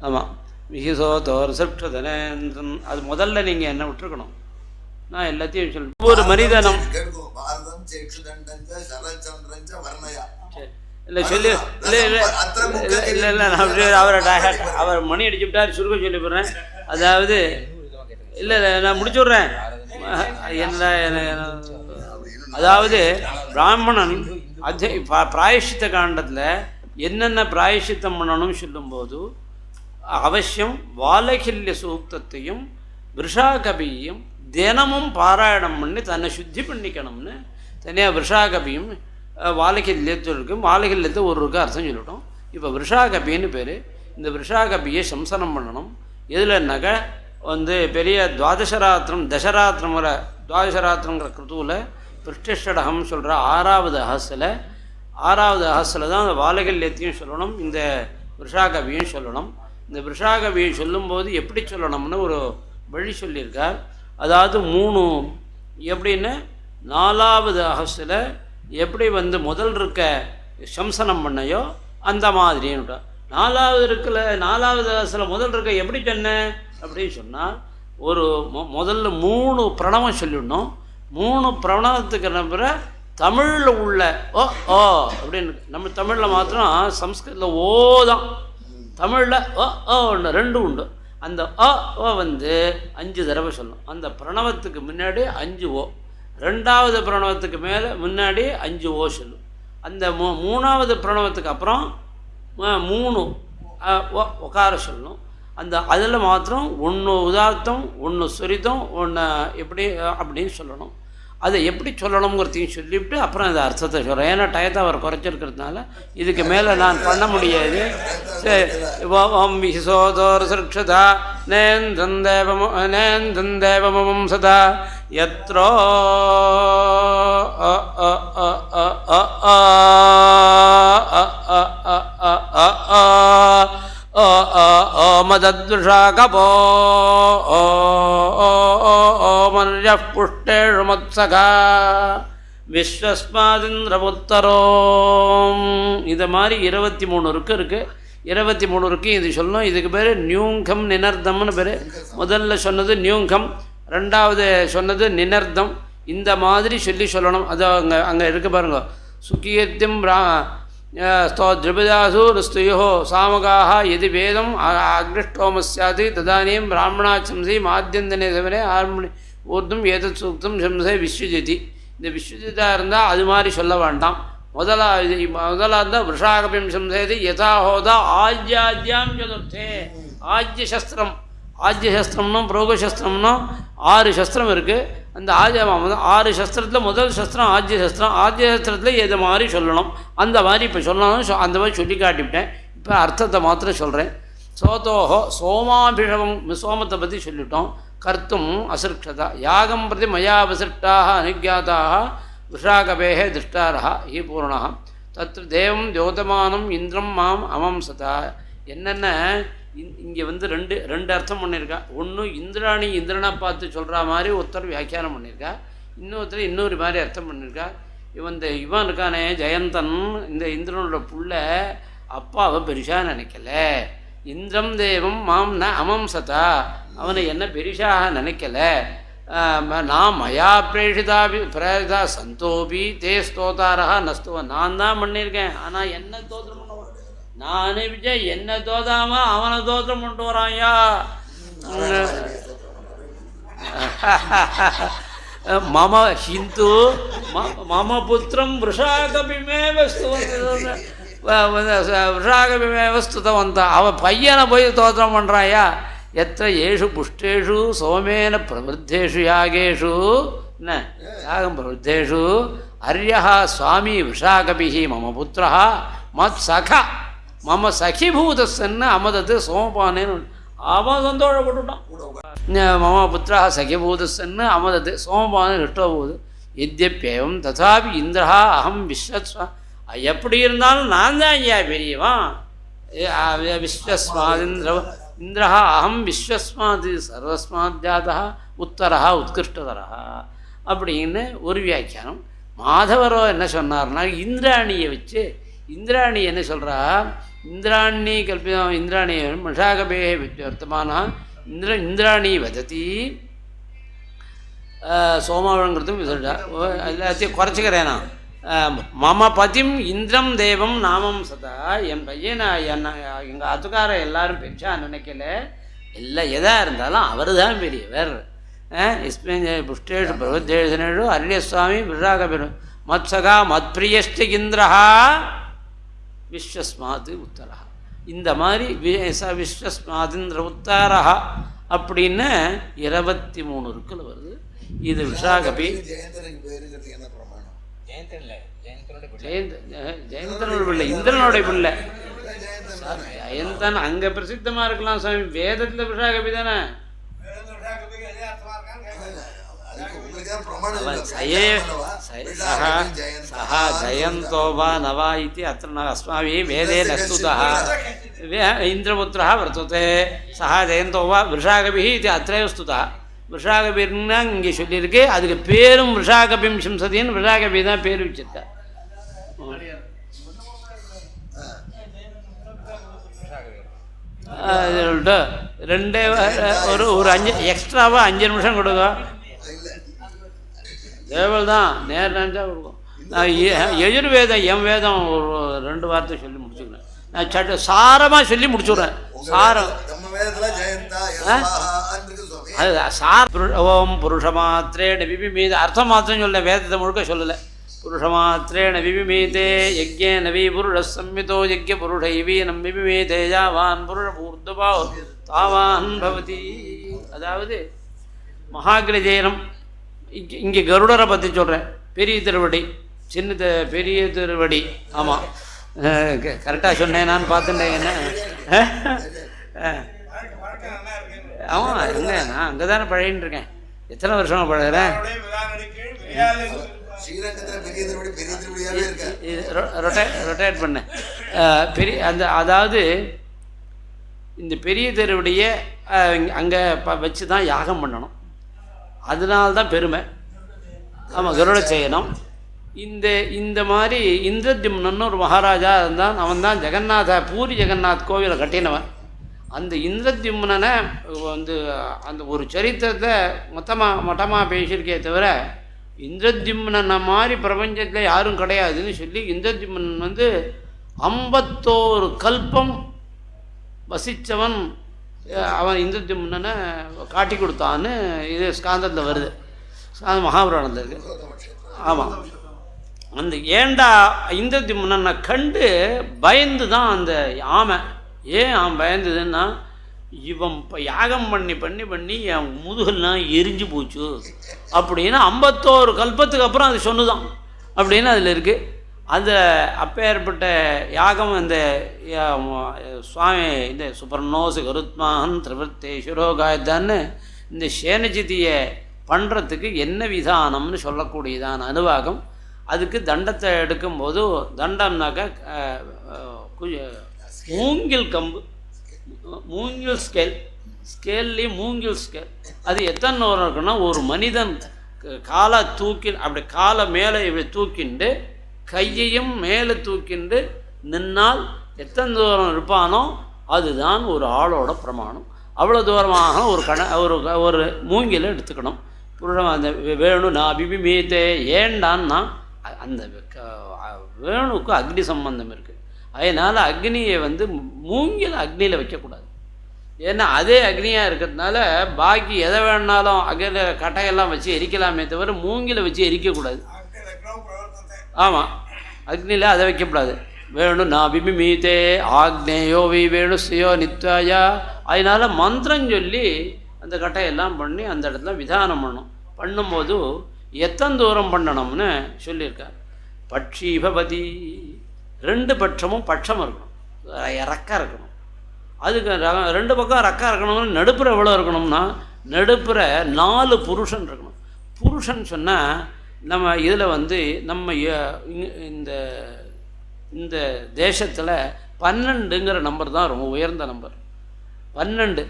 ஆமாம், விஹிசோதோரசக்ஷுதனேந்திரம். அது முதல்ல நீங்கள் என்ன விட்டுருக்கணும். நான் எல்லாத்தையும் சொல்லுவேன். ஒவ்வொரு மனிதனும் இல்லை சொல்லி இல்லை நான் அவர் மணி அடிச்சு விட்டார். சுருக்கம் சொல்லி போடுறேன். அதாவது இல்லை நான் முடிச்சு விட்றேன். அதாவது பிராமணன் பிராயஷ்சித்த காண்டத்தில் என்னென்ன பிராயஷ்சித்தம் பண்ணணும்னு சொல்லும்போது அவசியம் வாலகில்ய சூக்தத்தையும் விஷாகபியும் தினமும் பாராயணம் பண்ணி தன்னை சுத்தி பண்ணிக்கணும்னு தனியாக விஷாகபியும் வாலகில்யத்து இருக்கும். வாலகில்யத்தை ஒரு இருக்கு அர்த்தம் சொல்லிட்டோம். இப்போ விஷாகபின்னு பேர். இந்த விஷாகபியை சம்சனம் பண்ணணும். எதுலன்னாக்க பெரிய துவாதசராத்திரம் தசராத்திரம் வர துவாதசராத்திரங்கிற கிருத்துவில் பிருஷ்டிஷடகம் சொல்கிற 6வது அஹஸில் தான் அந்த வாலகில்யத்தையும் சொல்லணும், இந்த விஷாகபியும் சொல்லணும். இந்த விஷாகபியை சொல்லும்போது எப்படி சொல்லணும்னு ஒரு வழி சொல்லியிருக்கார். அதாவது 3 எப்படின்னு 4வது அஹஸில் எப்படி முதல் இருக்க சம்சனம் பண்ணையோ அந்த மாதிரின்னு 4வது அஹஸில் முதல் இருக்க எப்படி சொன்னேன் அப்படின்னு சொன்னால் ஒரு முதல்ல 3 பிரணவம் சொல்லிடணும். 3 பிரணவத்துக்கு நம்புற தமிழில் உள்ள ஓ ஓ அப்படின்னு. நம்ம தமிழில் மாத்திரம் சம்ஸ்கிருதத்தில் ஓ தான். தமிழில் ஓ ஓ ஒன்று 2 உண்டு. அந்த அ ஓ 5 தடவை சொல்லணும். அந்த பிரணவத்துக்கு முன்னாடி 5 ஓ, 2வது பிரணவத்துக்கு மேலே முன்னாடி 5 ஓ சொல்லும். அந்த 3வது பிரணவத்துக்கு அப்புறம் 3 உக்கார சொல்லணும். அந்த அதில் மாத்திரம் 1 உதார்த்தம் 1 சுரிதம் 1 எப்படி அப்படின்னு சொல்லணும். அதை எப்படி சொல்லணுங்கிறதையும் சொல்லிவிட்டு அப்புறம் அந்த அர்த்தத்தை சொல்கிறேன். ஏன்னா டயத்தை அவர் குறைச்சிருக்கிறதுனால இதுக்கு மேலே நான் பண்ண முடியாது. ஓம் விஹிசோதோர் சிருக்ஷதா நேந்தம் தேவமம் சதா யத்ரோ மதத்விஷாகபோ மர்யः புஷ்டேஷு மத்சகா விஸ்வஸ்மாதிந்திரபுத்தரோம். இதை மாதிரி 23 இருக்குது. 23 இது சொல்லணும். இதுக்கு பேர் நியூங்கம் நினர்தம்னு பேர். முதல்ல சொன்னது நியூங்கம், ரெண்டாவது சொன்னது நினர்தம். இந்த மாதிரி சொல்லணும். அது அங்கே இருக்க பாருங்க. சுகீர்த்திம் திரிபதாசு ருஸ்துயோ சாமகாக எது வேதம் அக்னிஷ்டோமஸ்யாதி ததானியம் பிராமணாச்சம்சி மாத்தியந்தனே தவிர ஆர்மணி ஊர்தும் ஏதத் சூக்தம் சம்சே விஸ்வஜிதி. இந்த விஸ்வஜிதாக இருந்தால் அது மாதிரி சொல்ல வேண்டாம். முதலாக இருந்தால் விஷாகபியம் சம்சேதி யதாஹோதா ஆஜ்யாத்யாம் சதுர்த்தே. ஆஜ்யசஸ்திரம்னும் புரோகசஸ்திரம்னும் 6 சஸ்திரம் இருக்குது. அந்த 6 சஸ்திரத்தில் முதல் சஸ்திரம் ஆஜ்யசஸ்திரம். ஆஜ்யசஸ்திரத்தில் எது மாதிரி சொல்லணும் அந்த மாதிரி இப்போ சொல்லணும். அந்த மாதிரி சொல்லி காட்டிவிட்டேன். இப்போ அர்த்தத்தை மாத்திரம் சொல்கிறேன். சோதோஹோ சோமாபிஷவம், சோமத்தை பற்றி சொல்லிட்டோம். கர்த்தும் அசிருக்ஷதா யாகம் பிரதி மயா வசிஷ்டாக அனுஜாதாக விஷாகபேஹ திருஷ்டாரா ஹி பூர்ணா தத்ர தேவம் தியோதமானம் இந்திரம் மாம் அமம்சதா. என்னென்ன இங்கே ரெண்டு அர்த்தம் பண்ணியிருக்கா. ஒன்று இந்திராணி இந்திரனை பார்த்து சொல்கிற மாதிரி ஒருத்தர் வியாக்கியானம் பண்ணியிருக்கா, இன்னொருத்தர் இன்னொரு மாதிரி அர்த்தம் பண்ணியிருக்கா. இவன் இருக்கானே ஜெயந்தன், இந்த இந்திரனோட புள்ள அப்பாவை பெருசாக நினைக்கல. இந்திரம் தேவம் மாம் ந அமம்சதா, அவனை என்ன பெருசாக நினைக்கல. நான் மயா பிரேரிதா சந்தோபி தே ஸ்தோதாரா நஸ்துவ. நான் தான் பண்ணியிருக்கேன், ஆனால் என்ன தோத்திரம் பண்ண நானே விஜய் என்ன தோதாம அவனை தோத்திரம் பண்ணிட்டு வரான்யா. மம ஹிந்து மம புத்திரம் விஷாகபிமேவ விஷாகபிமேவ ஸ்துதவந்த. அவன் பையனை போய் தோத்திரம் பண்ணுறாயா. எத்த ஏஷு புஷ்டேஷு சோமேன பிரவருத்தேஷு யாகேஷு என்ன யாகம் பிரவருத்தேஷு அர்யா சுவாமி விஷாகபிஹி மம புத்திரா மத் சகா மம சகிபூதஸ்ன்னு அமதத்து சோமபானேன்னு அவன் சந்தோஷப்பட்டுட்டான். மம புத்திரா சகிபூதஸ்ன்னு அமதத்து சோமபானே இஷ்டபூது. எத்யப்பேவம் ததாபி இந்திரா அகம் விஸ்வஸ்வ. எப்படி இருந்தாலும் நான் தான் ஐயா பெரியவன். விஸ்வஸ்மாதிந்திர இந்திரா அகம் விஸ்வஸ்மாதி சர்வஸ்மாத் ஜாதா உத்தரா உத்கிருஷ்டதரா அப்படின்னு ஒரு வியாக்கியானம். மாதவரோ என்ன சொன்னார்னா இந்திராணியை வச்சு, இந்திராணி என்ன சொல்கிறா, இந்திராணி கல்பிதம் இந்திராணி விஷாகபே வர்த்தமான இந்திராணி வதத்தி சோமாவளங்கிறதும் சொல்கிறா. எல்லாத்தையும் குறைச்சிக்கிறேனா. மம பதிம் இந்திரம் தேவம் நாமம் சதா. என் பையன் எங்கள் ஆத்துக்கார எல்லாரும் பெருசா நினைக்கல. எல்லாம் எதாக இருந்தாலும் அவர் தான் பெரியவர். இஸ்மின் புஷ்டேஷு பிரபுத்தேஷனேஷு அருள்யசுவாமி விஷாகபெரு மத்சகா மத்பிரியஸ்ட இந்திரஹா விஸ்வஸ்மாத் உத்தரா. இந்த மாதிரி விஸ்வஸ்மாதிந்திர உத்தரா அப்படின்னு 23 இருக்குல்ல வருது. இது விஷாகபி. ஜெயந்தனோட பிள்ளை, இந்திரனோட பிள்ளை. ஜெயந்தன் அங்கே பிரசித்தமாக இருக்கலாம் சுவாமி, வேதத்தில் விஷாகபி தானே. சஹா ஜயந்தோ வா நவா இति அत्र न अस्माभिः वेदेन स्तुतः इन्द्रपुत्रः वर्तते. सः जयந்தோ வா விஷாகபிः इति अत्रैव स्तुतः. விஷாகபின்னா இங்கே சொல்லியிருக்கு. அதுக்கு பேரும் விஷாகபிம் சிம்சதின்னு விஷாகபி தான் பேர் வச்சிருக்கா. ரெண்டே ஒரு 5 எக்ஸ்ட்ராவாக 5 நிமிஷம் கொடுங்க. தேவல் தான் நேர் நினச்சா கொடுக்கும். நான் எஜுர்வேதம் என் வேதம் ஒரு 2 வார்த்தை சொல்லி முடிச்சுக்கிறேன். நான் சாரமாக சொல்லி முடிச்சுடுறேன். சாரம் அது சார் ஓம் புருஷமாத்திரேண விபிமீத அர்த்தம் மாத்திரம் சொல்ல, வேதத்தை முழுக்க சொல்லலை. புருஷமாத்திரேண விபிமீதே யஜ்ஞே நவி புருஷ சம்மிதோ யஜ்ஞ புருஷைவீனம் விபிமீதே யாவான் புருஷ பூர்துபா தாவான் பவதி. அதாவது மகாகிரஜேனம். இங்கே கருடரை பற்றி சொல்கிறேன். பெரிய திருவடி பெரிய திருவடி. ஆமாம், கரெக்டாக சொன்னேன். நான் பார்த்துட்டேன். என்ன ஆமாம் இல்லை, நான் அங்கே தானே பழகின்னு இருக்கேன். எத்தனை வருஷமாக பழகிறேன். ரொட்டேட் பண்ணேன். பெரிய அதாவது இந்த பெரிய திருவடியை அங்கே வச்சு தான் யாகம் பண்ணணும். அதனால்தான் பெருமை. ஆமாம், கருட செய்யணும். இந்த மாதிரி இந்திரத்யும்னன்னு ஒரு மகாராஜா இருந்தான். அவன் தான் பூரி ஜெகநாத் கோவிலை கட்டினவன். அந்த இந்திரத்யும்னனை அந்த ஒரு சரித்திரத்தை மொத்தமாக பேசியிருக்கே தவிர இந்திரத்யும்னனை மாதிரி பிரபஞ்சத்தில் யாரும் கிடையாதுன்னு சொல்லி இந்திரத்யும்னன் 51 கல்பம் வசித்தவன். அவன் இந்திரத்யும்னனை காட்டி கொடுத்தான்னு இது ஸ்காந்தத்தில் வருது, மகாபுராணத்தில் இருக்குது. ஆமாம், அந்த ஏண்டா இந்திரத்யும்னனை கண்டு பயந்து தான் அந்த ஆமை. ஏன் அவன் பயந்ததுன்னா, இவன் இப்போ யாகம் பண்ணி என் முதுகெல்லாம் எரிஞ்சு போச்சு அப்படின்னு 51 கல்பத்துக்கு அப்புறம் அது சொன்னுதான் அப்படின்னு அதில் இருக்குது. அந்த அப்பேற்பட்ட யாகம் அந்த சுவாமி இந்த சுபர்ணோசு கருத்மான் திரிவர்த்தேஸ்வரோ காயத்தான்னு இந்த சேனஜிதியை பண்ணுறதுக்கு என்ன விதானம்னு சொல்லக்கூடியதான அனுவாகம். அதுக்கு தண்டத்தை எடுக்கும்போது தண்டம்னாக்கா மூங்கில் கம்பு, மூங்கில் ஸ்கேல்லேயும் மூங்கில் ஸ்கேல். அது எத்தனை தூரம் இருக்குன்னா, ஒரு மனிதன் காலை அப்படி காலை மேலே இப்படி தூக்கிண்டு கையையும் மேலே தூக்கிண்டு நின்னால் எத்தனை தூரம் இருப்பானோ அதுதான் ஒரு ஆளோட பிரமாணம். அவ்வளோ தூரமாக ஒரு மூங்கிலை எடுத்துக்கணும். புருஷன் அந்த வேணு நான் அபிபிமீத்தே. ஏண்டான்னா அந்த வேணுக்கு அக்னி சம்பந்தம் இருக்குது. அதனால் அக்னியை மூங்கில் அக்னியில் வைக்கக்கூடாது. ஏன்னா அதே அக்னியாக இருக்கிறதுனால பாக்கி எதை வேணாலும் அகில கட்டையெல்லாம் வச்சு எரிக்கலாமே தவிர மூங்கிலை வச்சு எரிக்கக்கூடாது. ஆமாம், அக்னியில் அதை வைக்கக்கூடாது. வேணு நான் பிபிமீத்தே ஆக்னேயோ வி வேணு சியோ நித்யாயா. அதனால் மந்திரம் சொல்லி அந்த கட்டையெல்லாம் பண்ணி அந்த இடத்துல விதானம் பண்ணும்போது எத்தனை தூரம் பண்ணணும்னு சொல்லியிருக்கார். பட்சி பவதி, 2 பட்சமும் பட்சம் இருக்கணும், ரெக்கை இருக்கணும். அதுக்கு 2 பக்கம் ரெக்கை இருக்கணும்னு நடுப்புற எவ்வளோ இருக்கணும்னா, நடுப்புற 4 புருஷன் இருக்கணும். புருஷன் சொன்னால் நம்ம இதில் நம்ம இந்த தேசத்தில் 12ங்கிற நம்பர் தான் ரொம்ப உயர்ந்த நம்பர். 12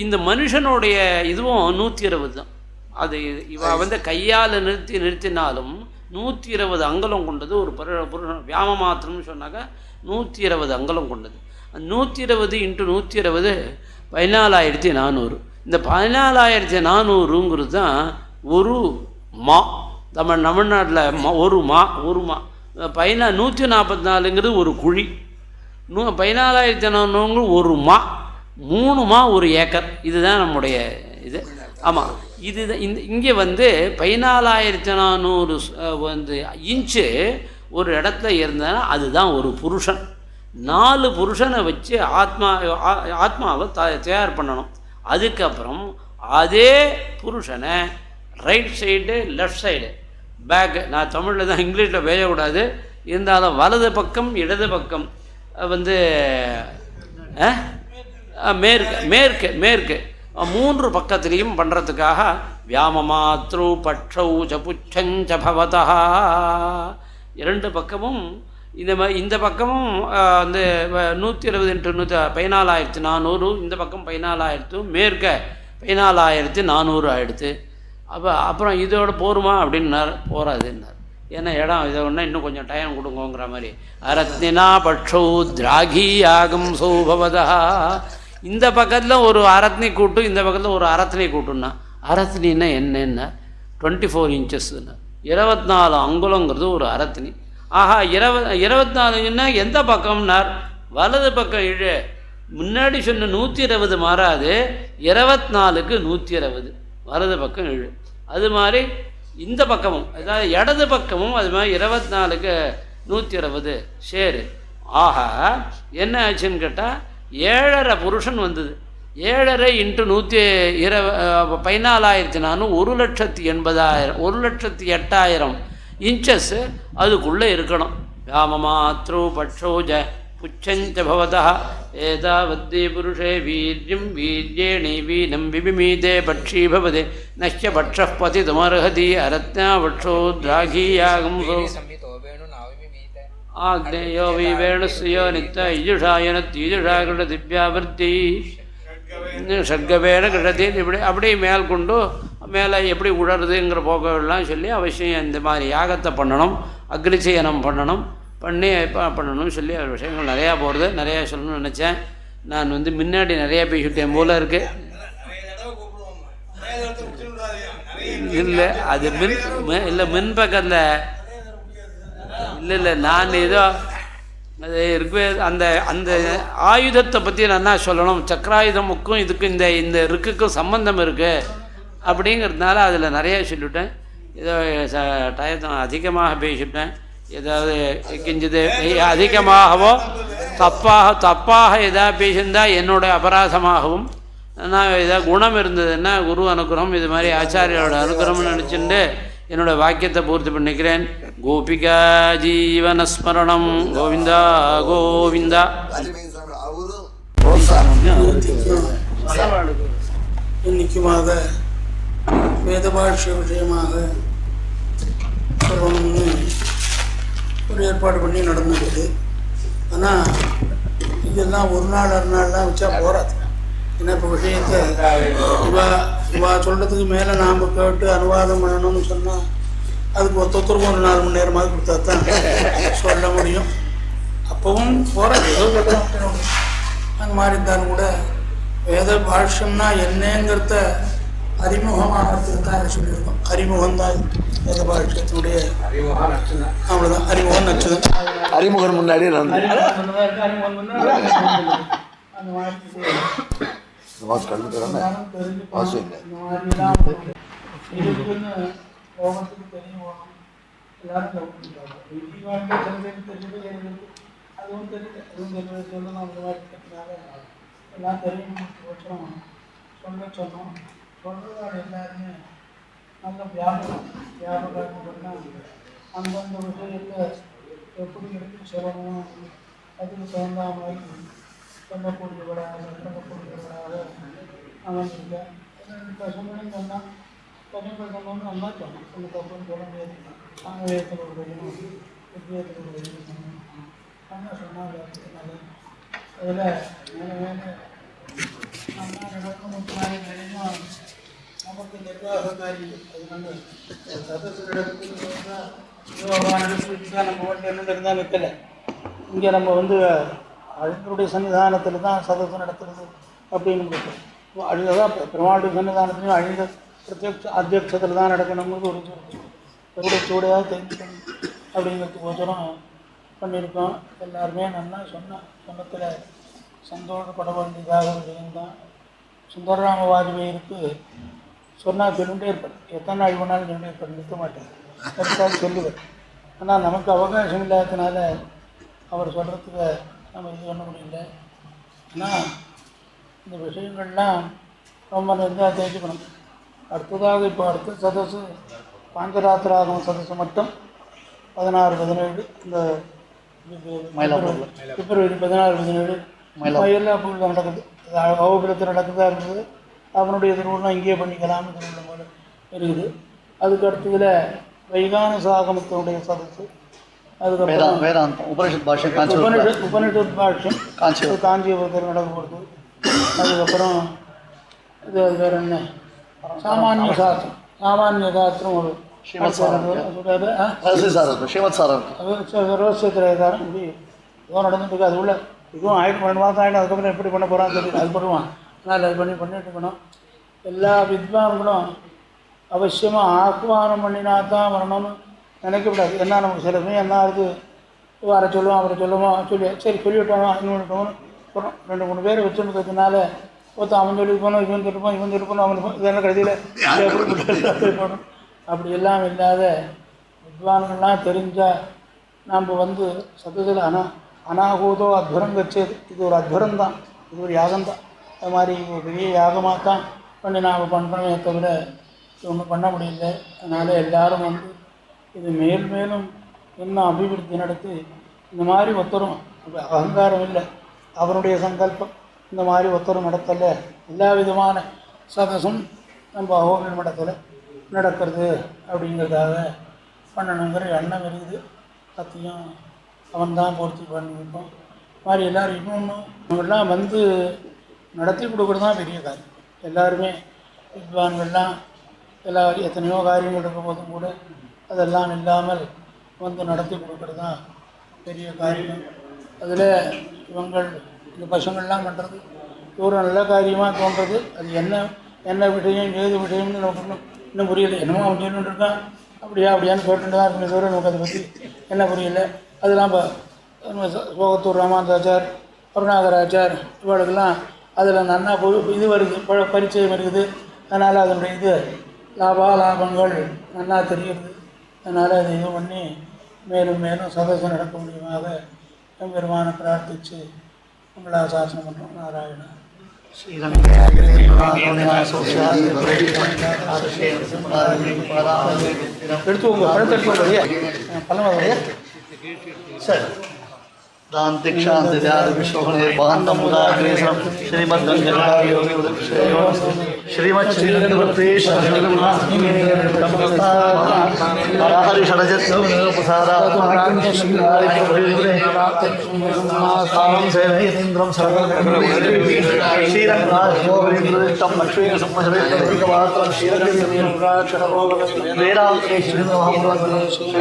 இந்த மனுஷனுடைய இதுவும் 120 தான். அது இவ கையால் நிறுத்தினாலும் 120 அங்கலம் கொண்டது ஒரு புருஷன். வியாம மாத்திரம்னு சொன்னாக்கா 120 அங்கலம் கொண்டது. 120 × 120 14,400. இந்த 14,400ங்கிறது தான் ஒரு மா. தமிழ்நாட்டில் ஒரு மா 144ங்கிறது ஒரு குழி. 14,400 ஒரு மா, 3 மா 1 ஏக்கர். இதுதான் நம்முடைய இது. ஆமாம், இது இங்கே 14,400 இன்ச்சு ஒரு இடத்துல இருந்தால் அதுதான் ஒரு புருஷன். 4 புருஷனை வச்சு ஆத்மாவை தயார் பண்ணணும். அதுக்கப்புறம் அதே புருஷனை right side left side back, நான் தமிழில் தான் இங்கிலீஷில் பேசக்கூடாது, இருந்தாலும் வலது பக்கம் இடது பக்கம் மேற்கு 3 பக்கத்துலேயும் பண்ணுறதுக்காக வியாமமாத்ரு பட்சௌ சபுச்சஞ்ச பவதா 2 பக்கமும் இந்த பக்கமும் 120 × 14,400, இந்த பக்கம் 14,000, மேற்க 14,400 ஆகிடுது. அப்புறம் இதோட போருமா அப்படின்னார். போகாதுன்னார். ஏன்னா இடம் இதை ஒன்றா இன்னும் கொஞ்சம் டைம் கொடுங்கோங்கிற மாதிரி. அரத்னினா பட்சௌ திராகி யாகம் சௌபவதா. இந்த பக்கத்தில் ஒரு அரத்னி கூட்டும், இந்த பக்கத்தில் ஒரு அரத்னி கூட்டும்னா, அரத்னின்னா என்னென்ன 24 இன்ச்சஸ்ன்னு 24 அங்குலங்கிறது ஒரு அரத்னி. ஆஹா, 24ன்னா எந்த பக்கம்னார்? வலது பக்கம் இழு. முன்னாடி சொன்ன 120 மாறாது, 24க்கு 120 வலது பக்கம் இழு. அது மாதிரி இந்த பக்கமும், அதாவது இடது பக்கமும் அது மாதிரி 24க்கு 120 சேரு. ஆஹா, என்ன ஆச்சுன்னு கேட்டால் 7.5 புருஷன் வந்தது. 7.5 × 14,400 1,80,000 1,08,000 இன்ச்சஸ் அதுக்குள்ளே இருக்கணும். ராமமாத்ரு பட்சோஜ புச்சஞ்ச பவதா ஏதாவத்தே புருஷே வீரியம் வீரியேணி வீனம் விபிமீதே பட்சீ பவதே நஷ்ய பட்சः பதிதுமர்ஹதி அரத்னா பட்சோ திராகி யாகம். ஆக்னேயோ வி வேணுஸ்யோ நித்த ஈஜுஷாயன தீஜுஷாகிருட திவ்யாவர்த்தி ஷட்கவேன கிருடத்தி இப்படி அப்படியே மேல் கொண்டு மேலே எப்படி உழறதுங்கிற போக்கெல்லாம் சொல்லி அவசியம் இந்த மாதிரி யாகத்தை பண்ணணும், அக்னிச்சயனம் பண்ணணும், பண்ணி பண்ணணும்னு சொல்லி விஷயங்கள் நிறையா போகிறது. நிறையா சொல்லணும்னு நினச்சேன். நான் முன்னாடி நிறையா பேசிவிட்டேன் போல இருக்குது. இல்லை அது மின் பக்கத்தில் இல்லை நான் ஏதோ அது இருக்கு. அந்த அந்த ஆயுதத்தை பற்றி நான் என்ன சொல்லணும், சக்கராயுதமுக்கும் இதுக்கும் இந்த ருக்குக்கும் சம்பந்தம் இருக்குது அப்படிங்கிறதுனால அதில் நிறையா சொல்லிவிட்டேன். ஏதோ டயத்தை அதிகமாக பேசிவிட்டேன். ஏதாவது கிஞ்சிது அதிகமாகவோ தப்பாக எதாவது பேசியிருந்தால் என்னுடைய அபராதமாகவும், நான் ஏதாவது குணம் இருந்ததுன்னா குரு அனுகிரகம் இது மாதிரி ஆச்சாரியோட அனுகிரகம்னு நினச்சிட்டு என்னோடய வாக்கியத்தை பூர்த்தி பண்ணிக்கிறேன். கோபிகா ஜீவனஸ்மரணம் கோவிந்தா கோவிந்தா. இன்னைக்குமாக வேதபாஷ விஷயமாக சொல்லணும்னு ஒரு ஏற்பாடு பண்ணி நடந்துருக்குது. ஆனால் இதெல்லாம் ஒரு நாள் 2 நாள்லாம் வச்சா போகாது. ஏன்னா இப்போ விஷயத்தை இவா சொல்கிறதுக்கு மேலே நாம் கேட்டு அனுவாதம் பண்ணணும்னு சொன்னால் அதுக்கு ஒருத்தருக்கும் ஒரு 4 மணி நேரமாவது கொடுத்தா தான் சொல்ல முடியும். அப்பவும் போகிறது ஏதோ சொல்லலாம். அந்த மாதிரி இருந்தாலும் கூட வேத பாஷ்யம்னா என்னங்கிறத அறிமுகமாகிறதுக்கு தான் சொல்லியிருக்கோம். அறிமுகம் தான் வேத பாஷ்யத்தினுடைய அவ்வளோதான். அறிமுகம் நச்சது. அறிமுகம் முன்னாடி போகத்துக்கு தெரியும். எல்லாரும் அதுவும் தெரியல. அதுவும் தெரியல சொல்லணும். அந்த மாதிரி இருக்கிறதுனால எல்லாம் தெரியும். சொன்னோம். சொல்கிறதால எல்லாருமே நல்ல வியாபகம் பண்ணால் அந்தந்த விஷயத்தை எப்படி எடுத்து சொல்லணும், அதுக்கு தகுந்த மாதிரி சொல்லக்கூடியவராக அமைஞ்சிருக்கேன். சொன்னேன்னு சொன்னால் பசங்கள் சொன்னோன்னு நல்லா சொன்னோம். கொஞ்சம் தப்புன்னு சொல்ல முடியாது. ஆங்கிலத்தில் ஒரு வரையும் வித்தியத்தில் ஒரு வரையும் சொன்னோம். நல்லா சொன்னால் நல்லது. அதில் மேலே நல்லா நடக்கணும். தெரியும் நமக்கு நிர்வாகக்காரி. அதனால சதசு நடக்குதுன்னா நம்ம வந்து என்ன இருந்தால் நிற்கலை. இங்கே நம்ம அழகருடைய சன்னிதானத்தில் தான் சதசு நடத்துறது அப்படின்னு அழுதான். பெருமாளுடைய சன்னிதானத்துலையும் அழிந்த அத்தியட்சத்தில் தான் நடக்கணுங்கிறது ஒரு எப்படி சூடையாக தெரிஞ்சுக்கணும் அப்படிங்கிறதுக்கு ஒருத்தரம் பண்ணியிருக்கோம். எல்லாருமே நல்லா சொன்னத்தில் சந்தோஷப்பட வேண்டியதாக விஷயம்தான். சுந்தரராம வாஜ்பேயிருக்கு சொன்னால் சொல்லிகிட்டே இருப்பார். எத்தனை நாள் வேணாலும் சொல்லிகிட்டே இருப்பார், நிற்க மாட்டேன். கரெக்டாக சொல்லுவார். ஆனால் நமக்கு அவகாசம் இல்லாததுனால அவர் சொல்கிறதுக்கு நம்ம இது பண்ண முடியல. ஆனால் இந்த விஷயங்கள்லாம் ரொம்ப நெருங்காக தெரிஞ்சுக்கணும். அடுத்ததாக இப்போ அடுத்த சதசு பாஞ்சராத்திராகம சதசு மட்டும் 16-17 இந்த பிப்ரவரி 16-17 மயிலாப்பூரில் நடக்குது. அவபுரத்தில் நடக்குதா இருந்தது. அவனுடைய திருவிழா இங்கேயே பண்ணிக்கலாம்னு திருவிழா போல இருக்குது. அதுக்கு அடுத்ததில் வைகான சாகமத்தினுடைய சதசு, அதுக்கப்புறம் உபனிஷத் பாஷ்யம் காஞ்சிபுரத்தில் நடக்க போகிறது. அதுக்கப்புறம் இது வேறு என்ன சாமானிய சாஸ்திரம் ஒரு ரோசியத்திரகாரம் இப்படி ஏதோ நடந்துட்டு அது உள்ள இதுவும் 12 மாதம் ஆகிடும். அதுக்கப்புறம் எப்படி பண்ண போகிறான்னு சொல்லி அது பண்ணுவான். அதனால் அது பண்ணிட்டு இருக்கணும். எல்லா வித்வான்களும் அவசியமாக ஆக்குவானம் பண்ணினா தான் வரணும்னு நினைக்கக்கூடாது. என்ன நமக்கு சில சமயம் என்ன ஆகுது, அவரை சொல்லுவோம் சரி சொல்லிவிட்டோம் இன்னொன்று சொல்கிறோம். 2-3 பேர் வச்சுருக்கிறதுனால அவன் சொல்லி போனோம், இவன் சொல்லிப்போம் அவனுக்கு இதெல்லாம் கடைசியில் போகணும். அப்படி எல்லாம் இல்லாத வித்வான்கள்லாம் தெரிஞ்சால் நாம் சத்தத்தில் அனாகூதோ அத்வரம் வச்சது. இது ஒரு அத்வரம் தான், இது ஒரு யாகம்தான். அது மாதிரி ஒரு பெரிய யாகமாக தான் பண்ணி நாம் பண்ணுறோமே தவிர ஒன்றும் பண்ண முடியல. அதனால் எல்லோரும் இது மேலும் இன்னும் அபிவிருத்தி நடத்தி இந்த மாதிரி ஒத்தரும் அகங்காரம் இல்லை, அவருடைய சங்கல்பம் இந்த மாதிரி ஒத்தரும் நடத்தல எல்லா விதமான சதசும் நம்ம அகோபில் மடத்தில் நடக்கிறது அப்படிங்கிறதாக பண்ணணுங்கிற எண்ணம் இருக்குது. அத்தையும் அவன் தான் பூர்த்தி பண்ணி வைப்பான். மாதிரி எல்லோரும் இன்னொன்று இவங்கெல்லாம் வந்து நடத்தி கொடுக்குறது தான் பெரிய காரியம். எல்லாருமே வித்வான்கள்லாம் எத்தனையோ காரியங்கள் இருக்கும் போதும் கூட அதெல்லாம் இல்லாமல் வந்து நடத்தி கொடுக்குறது தான் பெரிய காரியம். அதில் இவங்கள் இந்த பசங்கள்லாம் பண்ணுறது ஒரு நல்ல காரியமாக தோன்றது. அது என்ன விஷயம் ஏது விஷயம்னு நமக்கு இன்னும் புரியலை. என்னமோ அவன் சொல்லிட்டு இருக்கான், அப்படியான்னு கேட்டுட்டு தான் இருக்குமே தவிர நமக்கு அதை பற்றி என்ன புரியல. அதெல்லாம் இப்போ சோகத்தூர் ராமாந்தாச்சார், கருணாகராச்சார் இவளுக்கெல்லாம் அதில் நன்னா இது வருது, பரிச்சயம் இருக்குது. அதனால் அதனுடைய இது லாபங்கள் நன்னா தெரிகிறது. அதனால் அதை இது பண்ணி மேலும் மேலும் சதசம் நடக்க முடியுமாக எம்பெருமானை பிரார்த்தித்து மங்களாசாசனம் பண்ணுறோம். நாராயண எடுத்துவோங்க, பழத்தை எடுத்துவோங்க. பழம் சரி. दान्तिक्षान्ति विश्वगणे बान्धमुदाग्रेसं श्रीमद्गङ्गायोगिवृक्षयोः श्रीमच्छ्रीरङ्गवृत्तेश हरिषडजत्समुपसारात्माकं सेवयतीन्द्रं श्रीरङ्गायोगिवृत्तं लक्ष्मीसम्मश्रेष्ठवात्रं श्रीरङ्गवीराक्षरभोगं वेदान्ते श्रीमहाभगवते श्रीमद्गङ्गायोगिवृत्तं श्री